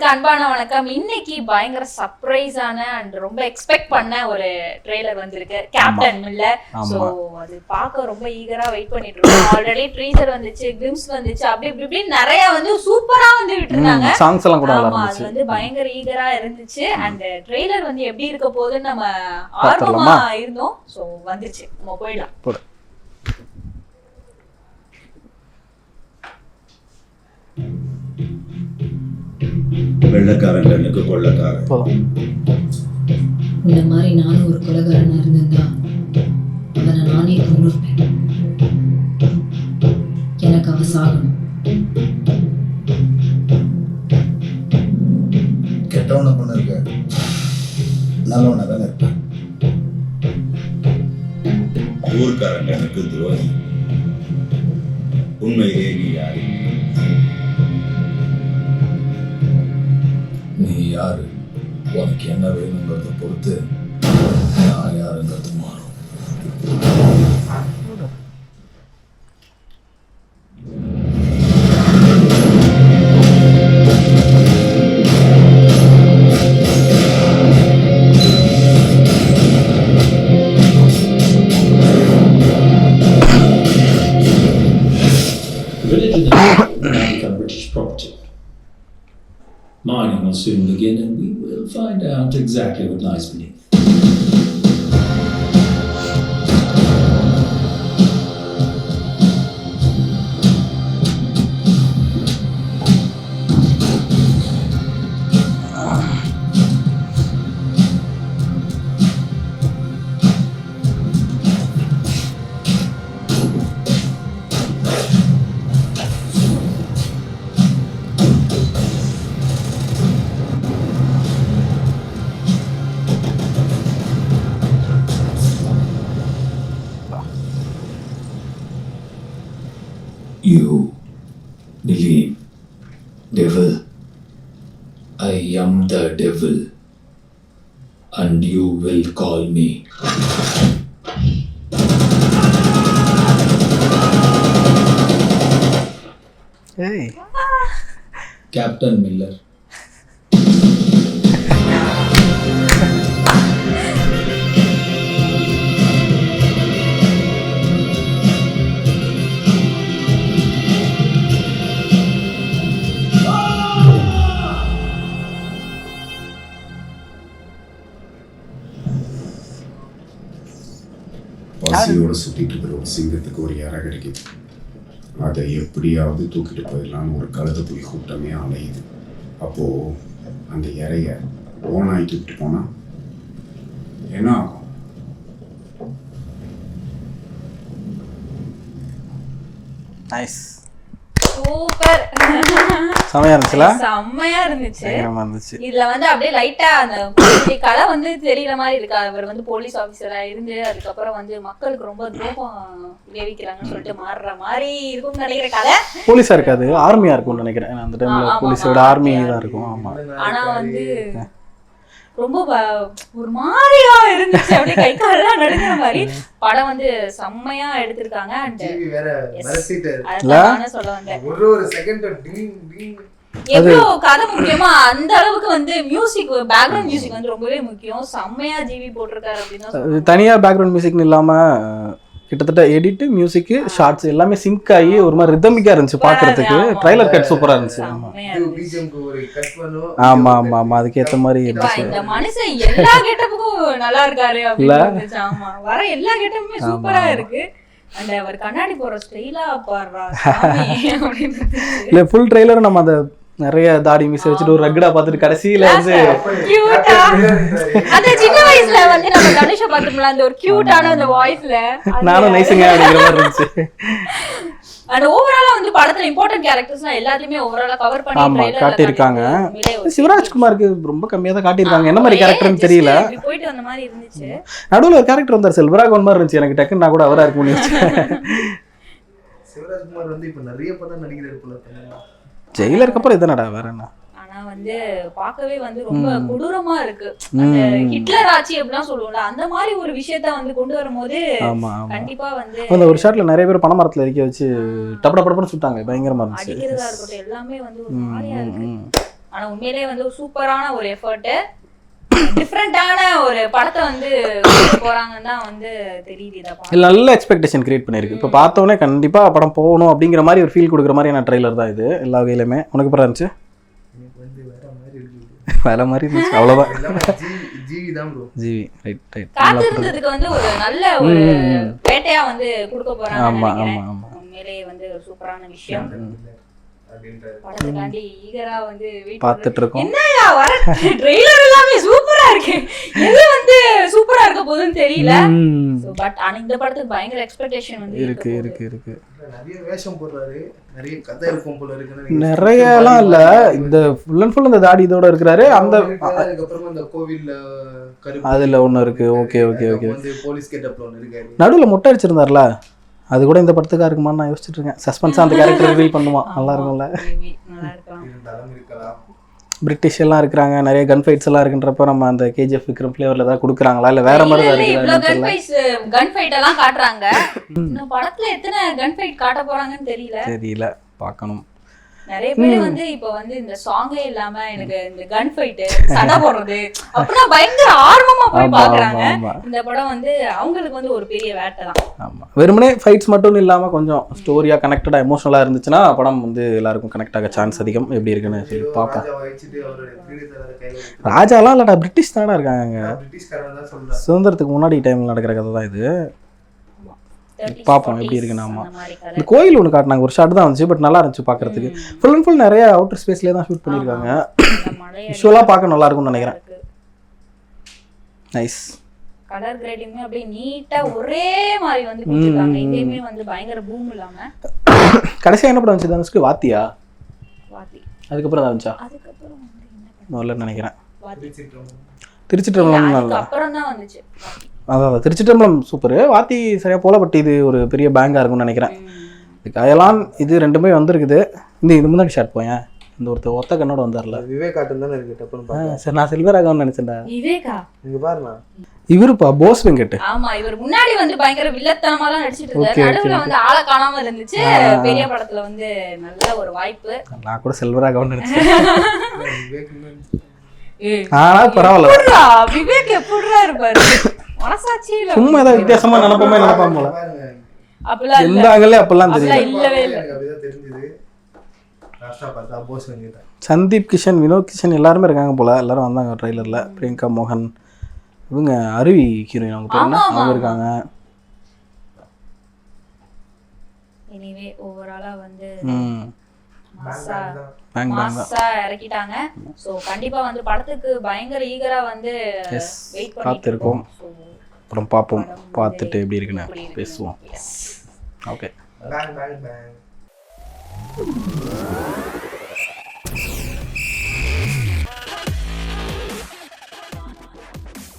நேயர்களுக்கு அன்பான வணக்கம். இன்னைக்கு பயங்கர சர்ப்ரைஸான அண்ட் ரொம்ப எக்ஸ்பெக்ட் பண்ண ஒரு ட்ரெய்லர் வந்திருக்கு, கேப்டன் மில்லர். சோ அது பார்க்க ரொம்ப ஈகரா வெயிட் பண்ணிட்டு இருக்கோம். ஆல்ரெடி ட்ரீசர் வந்துச்சு, கிளிம்ஸ் வந்துச்சு, அப்படி இப்படி நிறைய வந்து சூப்பரா வந்து விட்டுருந்தாங்க. சாங்ஸ் எல்லாம் கூட நல்லா இருந்துச்சு. அது வந்து பயங்கர ஈகரா இருந்துச்சு. அண்ட் ட்ரெய்லர் வந்து எப்படி இருக்க போகுதுன்னு நம்ம ஆர்வமா இருந்தோம். சோ வந்துச்சு, நம்ம போயிடலாம். வெள்ளக்காரன் கண்ணுக்கு கொள்ளக்காரன். இந்த மாதிரி நானும் ஒரு கொலைகாரனா இருந்திருந்தா அவனை நானே கொன்னுருப்பேன். எனக்கு அவன் சாகணும். கெட்டவனை பண்ண இருக்க, நல்லவனை தானே இருப்பேன். ஊர்க்காரன் கண்ணுக்கு துரோகி. உண்மையிலே நீ யாரு? நீ யாரு? உனக்கு என்ன வேணுங்கிறத பொறுத்து நான் யாருங்கிறது மாறும். Religion has now become British property. Mining will soon begin and we will find out exactly what lies beneath. You believe devil. I am the devil and you will call me. Hey. Captain Miller. பசியோட சுத்திட்டு இருக்கிற ஒரு சிங்கத்துக்கு ஒரு இறை கிடைக்குது. அதை எப்படியாவது தூக்கிட்டு போயிடலான்னு ஒரு கழுத புலி கூட்டமே அலையுது. அப்போ அந்த இறைய ஓனாய் தூக்கிட்டு போனா என்ன ஆகும்? நைஸ், சூப்பர், செமையா இருந்துச்சுல? செம்மையா இருந்துச்சு. பயங்கரமா இருந்துச்சு. இதுல வந்து அப்படியே லைட்டா அந்த கலை வந்து தெரியற மாதிரி இருக்கா. அவர் வந்து போலீஸ் ஆபீசரா இருந்து அதுக்கப்புறம் வந்து மக்களுக்கு ரொம்ப துரோகம் விளைவிக்கிறாங்கன்னு சொல்லிட்டு மாறுற மாதிரி இருக்கும்னு நினைக்கிற கதை. போலீஸா இருக்காது, ஆர்மியா இருக்கும்னு நினைக்கிறேன். அந்த டைம்ல போலீஸோட ஆர்மி தான் இருக்கும். ஆமா, ஆனா வந்து ரொம்ப ஒரு மாதிரியா இருந்துச்சு, அப்படியே கை காலெல்லாம் நடுங்கிற மாதிரி. படம் வந்து செம்மையா எடுத்திருக்காங்க. அண்ட் நானே சொல்ல வந்தேன், எவ்வளவு கதை முக்கியமா அந்த அளவுக்கு வந்து மியூசிக், பேக்ரவுண்ட் மியூசிக் வந்து ரொம்பவே முக்கியம். செம்மையா ஜிவி போட்டிருக்காரு அப்படின்னு. தனியா பேக்ரவுண்ட் மியூசிக்னு இல்லாம கிட்டத்தட்ட எடிட், மியூசிக், ஷார்ட்ஸ் எல்லாமே சிங்க் ஆகி ஒரு மாதிரி ரிதமிக்கா இருந்துச்சு பாக்குறதுக்கு. ட்ரைலர் கட் சூப்பரா இருந்துச்சு. ஆமா ஆமா ஆமா, அதுக்கு ஏத்த மாதிரி இருந்துச்சு. இந்த மனுஷன் எல்லா கெட்டப்புக்கும் நல்லா இருக்காரு அப்படின்னு. ஆமா, வர எல்லா கெட்டப்புமே சூப்பரா இருக்கு. அண்ட் அவர் கண்ணாடி போற ஸ்டைலா பாடுறா அப்படின்னு. இல்ல ஃபுல் ட்ரைலர் நம்ம அந்த நிறைய தாடி மீச வச்சுட்டு ஒரு ரகடா பார்த்துட்டு கடைசியில வந்து அந்த சின்ன வயசுல வந்து நம்ம கணேஷ பாத்துட்டோம்ல, அந்த ஒரு கியூட்டான அந்த வாய்ஸ்ல நானும் நைஸுங்க அப்படிங்கிற மாதிரி இருந்துச்சு. அண்ட் ஓவராலா வந்து படத்துல இம்பார்ட்டன்ட் கேரக்டர்ஸ்லாம் எல்லாத்தையுமே ஓவராலா கவர் பண்ணி ஆமா காட்டியிருக்காங்க. சிவராஜ்குமாருக்கு ரொம்ப கம்மியா தான் காட்டியிருக்காங்க. என்ன மாதிரி கேரக்டர்னு தெரியல. போயிட்டு வந்த மாதிரி இருந்துச்சு. நடுவுல ஒரு கேரக்டர் வந்தார், செல்வராகவன் மாதிரி இருந்துச்சு. எனக்கு டக்குன்னு நான் கூட அவரா இருக்க முடியும். சிவராஜ்குமார் வந்து இப்ப நிறைய படம் நடிக்கிறாரு போல. ஜெயிலருக்கு அப்புறம் இதனடா வேற என்ன? ஆனா வந்து பார்க்கவே வந்து ரொம்ப கொடூரமா இருக்கு. அந்த ஹிட்லர் ஆட்சி அப்படிலாம் சொல்லுவோம்ல, அந்த மாதிரி ஒரு விஷயத்த வந்து கொண்டு வரும்போது கண்டிப்பா வந்து அந்த ஒரு ஷாட்ல நிறைய பேர் பணமரத்துல இறக்கி வச்சு டப்பட படப்பட சுட்டாங்க. பயங்கரமா இருந்துச்சு. அடிக்கிறதா இருக்கட்டும் எல்லாமே வந்து ஒரு மாதிரியா இருக்கு. ஆனா உண்மையிலேயே வந்து ஒரு சூப்பரான ஒரு எஃபர்ட், டிஃப்ரெண்டான ஒரு படத்தை வந்து கொண்டு போறாங்கன்னு தான் வந்து தெரியுது. இதை இல்லை நல்ல எக்ஸ்பெக்டேஷன் கிரியேட் பண்ணியிருக்கு. இப்போ பார்த்தோன்னே கண்டிப்பாக படம் போகணும் அப்படிங்கிற மாதிரி ஒரு ஃபீல் கொடுக்குற மாதிரியான ட்ரெய்லர் தான் இது எல்லா வகையிலுமே. உனக்கு அப்புறம் இருந்துச்சு? எனக்கு வந்து வேற மாதிரி இருக்குது. வேற மாதிரி இருந்துச்சு அவ்வளோதான். எல்லாமே ஜிவி தான் ப்ரோ. ஜிவி ரைட் காத்திருந்ததுக்கு வந்து ஒரு நல்ல ஒரு பேட்டையா வந்து கொடுக்க போறாங்க. ஆமாம் ஆமாம் ஆமாம். உண்மையிலேயே வந்து ஒரு சூப்பரான விஷயம். அப்படின்றாரு. படத்துக்காண்டி ஈகரா வந்து வெயிட் பார்த்துட்டு இருக்கோம். என்னயா வர ட்ரெய்லர் எல்லாமே சூப்பரா இருக்கு, எது வந்து சூப்பரா இருக்க போகுதுன்னு தெரியல. பட் ஆனா இந்த படத்துக்கு பயங்கர எக்ஸ்பெக்டேஷன் வந்து இருக்கு. நிறைய வேஷம் போடுறாரு, நிறைய கதை இருக்கும் போல இருக்குன்னு நிறையலாம் இல்லை, இந்த ஃபுல் அண்ட் ஃபுல் இந்த தாடி இதோட இருக்கிறாரு. அந்த அதுக்கப்புறமா இந்த கோவில்ல கருப்பு அதில் ஒன்று இருக்கு. ஓகே வந்து போலீஸ் கெட்டப்ல ஒன்று இருக்காரு. நடுவில் மொட்டை அடிச்சிருந்தார்ல, அது கூட இந்த படத்துக்காக இருக்குமான்னு நான் யோசிச்சுட்டு இருக்கேன். சஸ்பென்ஸாக அந்த கேரக்டர் ரிவீல் பண்ணுமா, நல்லா இருக்கும்ல. நல்லா இருக்கலாம். இருந்தாலும் இருக்கலாம். பிரிட்டிஷ் எல்லாம் இருக்கிறாங்க, நிறைய கன் ஃபைட்ஸ் எல்லாம் இருக்குன்றப்ப நம்ம அந்த கேஜிஎஃப் விக்ரம் ஃப்ளேவர்ல தான் கொடுக்குறாங்களா இல்லை வேற மாதிரி தான் இவ்வளவு கன் ஃபைட் எல்லாம் காட்டுறாங்க. இந்த படத்துல எத்தனை கன் ஃபைட் காட்ட போறாங்கன்னு தெரியல. பார்க்கணும். நிறைய பேர் வந்து இப்ப வந்து இந்த சாங்கே இல்லாம எனக்கு இந்த கன் ஃபைட் சண்டை போடுறது அப்படின்னா பயங்கர ஆர்வமா போய் பாக்குறாங்க. இந்த படம் வந்து அவங்களுக்கு வந்து ஒரு பெரிய வேட்டை தான். ஆமா, வெறுமனே ஃபைட்ஸ் மட்டும் இல்லாம கொஞ்சம் ஸ்டோரியா கனெக்டடா எமோஷனலா இருந்துச்சுன்னா படம் வந்து எல்லாருக்கும் கனெக்ட் ஆக சான்ஸ் அதிகம். எப்படி இருக்குன்னு சொல்லி பார்ப்போம். ராஜாலாம் இல்லடா, பிரிட்டிஷ் தானே இருக்காங்க. பிரிட்டிஷ்காரன் தான் சொல்றாங்க. சுதந்திரத்துக்கு முன்னாடி டைம்ல நடக்கிற கதை தான் இது. பார்ப்போம் எப்படி இருக்குன்னு. ஆமா, அந்த மாதிரி இந்த கோயில் ஒன்று காட்டினாங்க, ஒரு ஷாட் தான் வந்துச்சு, பட் நல்லா இருந்துச்சு பார்க்கறதுக்கு. ஃபுல் அண்ட் ஃபுல் நிறைய அவுட்டர் ஸ்பேஸ்லேயே தான் ஷூட் பண்ணியிருக்காங்க. விஷுவலாக பார்க்க நல்லா இருக்கும்னு நினைக்கிறேன். நைஸ். கலர் கிரேடிங்குமே அப்படியே நீட்டா ஒரே மாதிரி வந்து கொடுத்துருக்காங்க. எங்கேயுமே வந்து பயங்கர பூம் இல்லாம. கடைசியாக என்ன படம் வந்துச்சு தனுஷ்க்கு? வாத்தியா? வாத்தி. அதுக்கப்புறம் தான் வந்துச்சா? அதுக்கப்புறம் வந்து என்ன முதல்ல நினைக்கிறேன். வாத்தி. திருச்சிற்றம்பலம் நல்லா. அப்புறம் தான் வந்துச்சு வாத்தி. அதான் திருச்சிற்றம்பலம் சூப்பரு. வாத்தி சரியா போல, பட் இது ஒரு பெரிய பேங்காக இருக்கும்னு நினைக்கிறேன். கயலான் இது ரெண்டுமே வந்திருக்குது. இது முன்னாடி ஷாட் போயேன், இந்த ஒருத்தர் ஒத்த கண்ணோட வந்தார்ல, விவேக் ஆட்டம் தானே இருக்கு. டப்புன்னு சரி, நான் செல்வராகவன் நினைச்சேன்டா. விவேகா இங்க பாருங்க, இவருப்பா போஸ் வெங்கட். ஆமா, இவர் முன்னாடி வந்து பயங்கர வில்லத்தனமா தான் நடிச்சிட்டு இருந்தாரு. நடுவுல வந்து ஆள காணாம இருந்துச்சு. பெரிய படத்துல வந்து நல்ல ஒரு வாய்ப்பு. நான் கூட செல்வராகவன் நினைச்சேன். விவேக் ஆனா பரவாயில்ல, விவேக் எப்படிடா இருப்பாரு, மனசாட்சி சும்மா ஏதாவது வித்தியாசமா நினைப்பாம போல. அப்படிலாம் இல்ல. எந்த ஆங்கலே அப்பெல்லாம் தெரியல. இல்லவே இல்ல. எனக்கு அப்படிதான் தெரிஞ்சது. லாஸ்டா பார்த்தா போஸ் வெங்கட். சந்தீப் கிஷன், வினோத் கிஷன் எல்லாருமே இருக்காங்க போல. எல்லாரும் வந்தாங்க ட்ரெய்லர்ல. பிரியங்கா மோகன், இவங்க அருவி ஹீரோயின், அவங்க பேர் என்ன, அவங்க இருக்காங்க. எனிவே ஓவராலா வந்து பேங் பேங் மாசா இறக்கிட்டாங்க. சோ கண்டிப்பா வந்து படத்துக்கு பயங்கர ஈகரா வந்து வெயிட் பண்ணிட்டு காத்திருக்கோம். அப்புறம் பார்ப்போம், பார்த்துட்டு எப்படி இருக்குன்னு எப்படி இருக்கு. பேசுவோம். ஓகே. Bang bang bang.